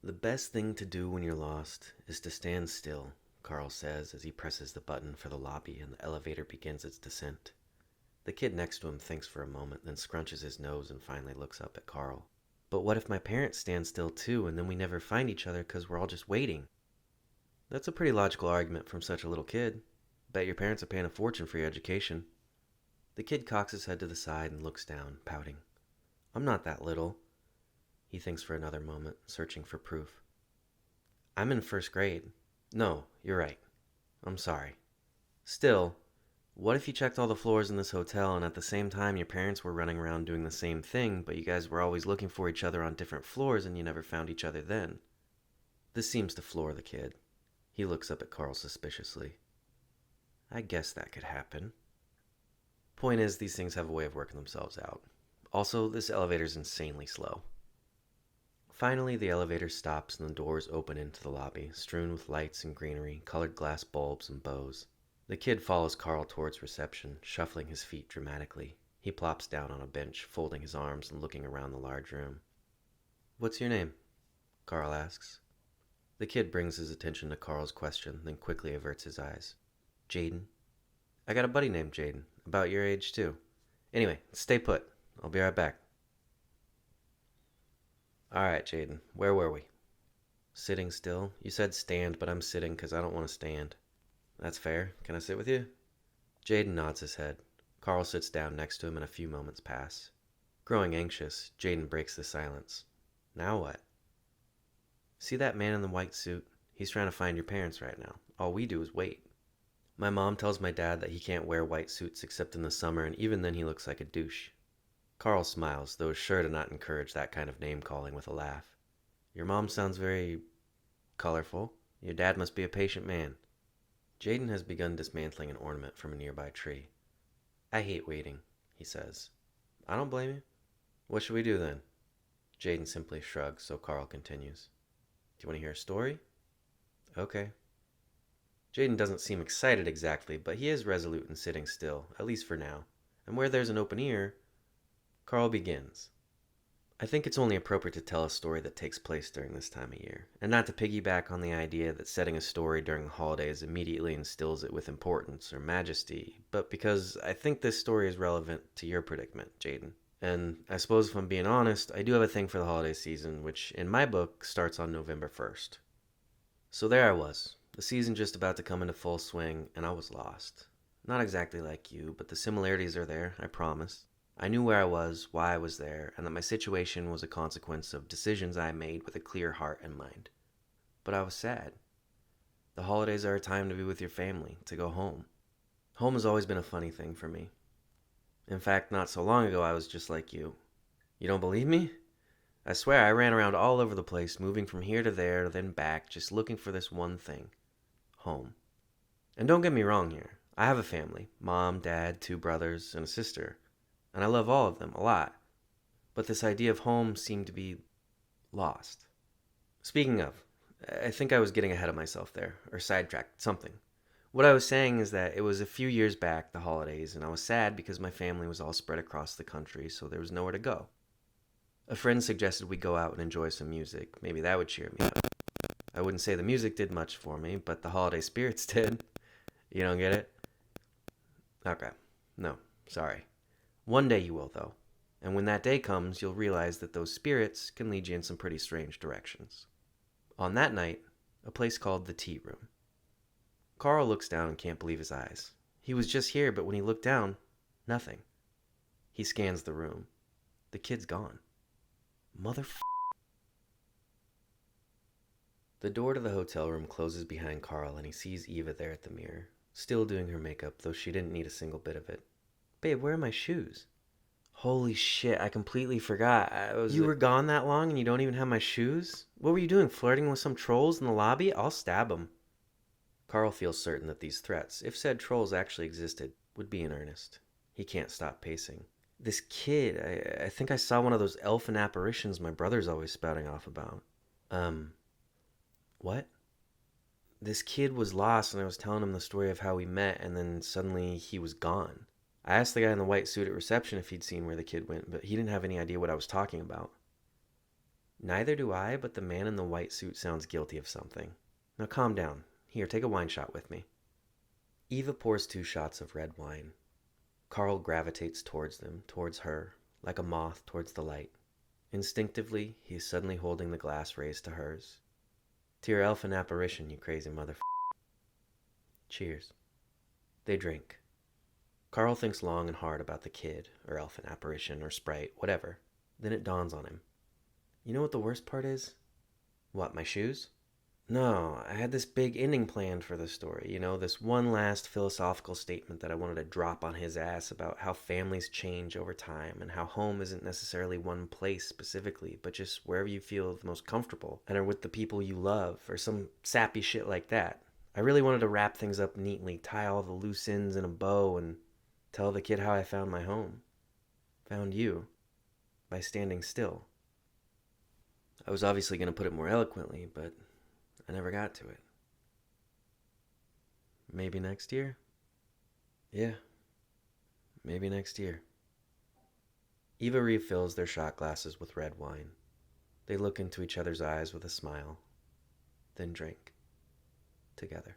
The best thing to do when you're lost is to stand still, Carl says as he presses the button for the lobby and the elevator begins its descent. The kid next to him thinks for a moment, then scrunches his nose and finally looks up at Carl. But what if my parents stand still too, and then we never find each other because we're all just waiting? That's a pretty logical argument from such a little kid. Bet your parents are paying a fortune for your education. The kid cocks his head to the side and looks down, pouting. I'm not that little. He thinks for another moment, searching for proof. I'm in first grade. No, you're right. I'm sorry. Still, what if you checked all the floors in this hotel and at the same time your parents were running around doing the same thing, but you guys were always looking for each other on different floors and you never found each other then? This seems to floor the kid. He looks up at Carl suspiciously. I guess that could happen. Point is, these things have a way of working themselves out. Also, this elevator's insanely slow. Finally, the elevator stops and the doors open into the lobby, strewn with lights and greenery, colored glass bulbs and bows. The kid follows Carl towards reception, shuffling his feet dramatically. He plops down on a bench, folding his arms and looking around the large room. What's your name? Carl asks. The kid brings his attention to Carl's question, then quickly averts his eyes. Jaden. I got a buddy named Jaden, about your age too. Anyway, stay put. I'll be right back. Alright, Jaden, where were we? Sitting still? You said stand, but I'm sitting because I don't want to stand. That's fair. Can I sit with you? Jaden nods his head. Carl sits down next to him and a few moments pass. Growing anxious, Jaden breaks the silence. Now what? See that man in the white suit? He's trying to find your parents right now. All we do is wait. My mom tells my dad that he can't wear white suits except in the summer, and even then he looks like a douche. Carl smiles, though is sure to not encourage that kind of name-calling with a laugh. Your mom sounds very colorful. Your dad must be a patient man. Jaden has begun dismantling an ornament from a nearby tree. I hate waiting, he says. I don't blame you. What should we do then? Jaden simply shrugs, so Carl continues. Do you want to hear a story? Okay. Jaden doesn't seem excited exactly, but he is resolute in sitting still, at least for now. And where there's an open ear, Carl begins. I think it's only appropriate to tell a story that takes place during this time of year, and not to piggyback on the idea that setting a story during the holidays immediately instills it with importance or majesty, but because I think this story is relevant to your predicament, Jaden. And I suppose if I'm being honest, I do have a thing for the holiday season, which in my book starts on November 1st. So there I was, the season just about to come into full swing, and I was lost. Not exactly like you, but the similarities are there, I promise. I knew where I was, why I was there, and that my situation was a consequence of decisions I made with a clear heart and mind. But I was sad. The holidays are a time to be with your family, to go home. Home has always been a funny thing for me. In fact, not so long ago I was just like you. You don't believe me? I swear I ran around all over the place, moving from here to there, then back, just looking for this one thing. Home. And don't get me wrong here. I have a family. Mom, dad, 2 brothers, and a sister. And I love all of them a lot. But this idea of home seemed to be lost. Speaking of, I think I was getting ahead of myself there, or sidetracked, something. What I was saying is that it was a few years back, the holidays, and I was sad because my family was all spread across the country, so there was nowhere to go. A friend suggested we go out and enjoy some music. Maybe that would cheer me up. I wouldn't say the music did much for me, but the holiday spirits did. You don't get it? Okay. No, sorry. One day you will, though. And when that day comes, you'll realize that those spirits can lead you in some pretty strange directions. On that night, a place called the Tea Room. Carl looks down and can't believe his eyes. He was just here, but when he looked down, nothing. He scans the room. The kid's gone. The door to the hotel room closes behind Carl and he sees Eva there at the mirror, still doing her makeup, though she didn't need a single bit of it. Babe, where are my shoes? Holy shit, I completely forgot. You were gone that long and you don't even have my shoes? What were you doing, flirting with some trolls in the lobby? I'll stab them. Carl feels certain that these threats, if said trolls actually existed, would be in earnest. He can't stop pacing. This kid, I think I saw one of those elfin apparitions my brother's always spouting off about. What? This kid was lost and I was telling him the story of how we met and then suddenly he was gone. I asked the guy in the white suit at reception if he'd seen where the kid went, but he didn't have any idea what I was talking about. Neither do I, but the man in the white suit sounds guilty of something. Now calm down. Here, take a wine shot with me. Eva pours 2 shots of red wine. Carl gravitates towards them, towards her, like a moth towards the light. Instinctively, he is suddenly holding the glass raised to hers. To your elfin apparition, you crazy motherfucker. Cheers. They drink. Carl thinks long and hard about the kid, or elfin apparition, or sprite, whatever. Then it dawns on him. You know what the worst part is? What, my shoes? No, I had this big ending planned for the story. You know, this one last philosophical statement that I wanted to drop on his ass about how families change over time and how home isn't necessarily one place specifically, but just wherever you feel the most comfortable and are with the people you love, or some sappy shit like that. I really wanted to wrap things up neatly, tie all the loose ends in a bow, and tell the kid how I found my home. Found you. By standing still. I was obviously going to put it more eloquently, but I never got to it. Maybe next year? Yeah, maybe next year. Eva refills their shot glasses with red wine. They look into each other's eyes with a smile, then drink together.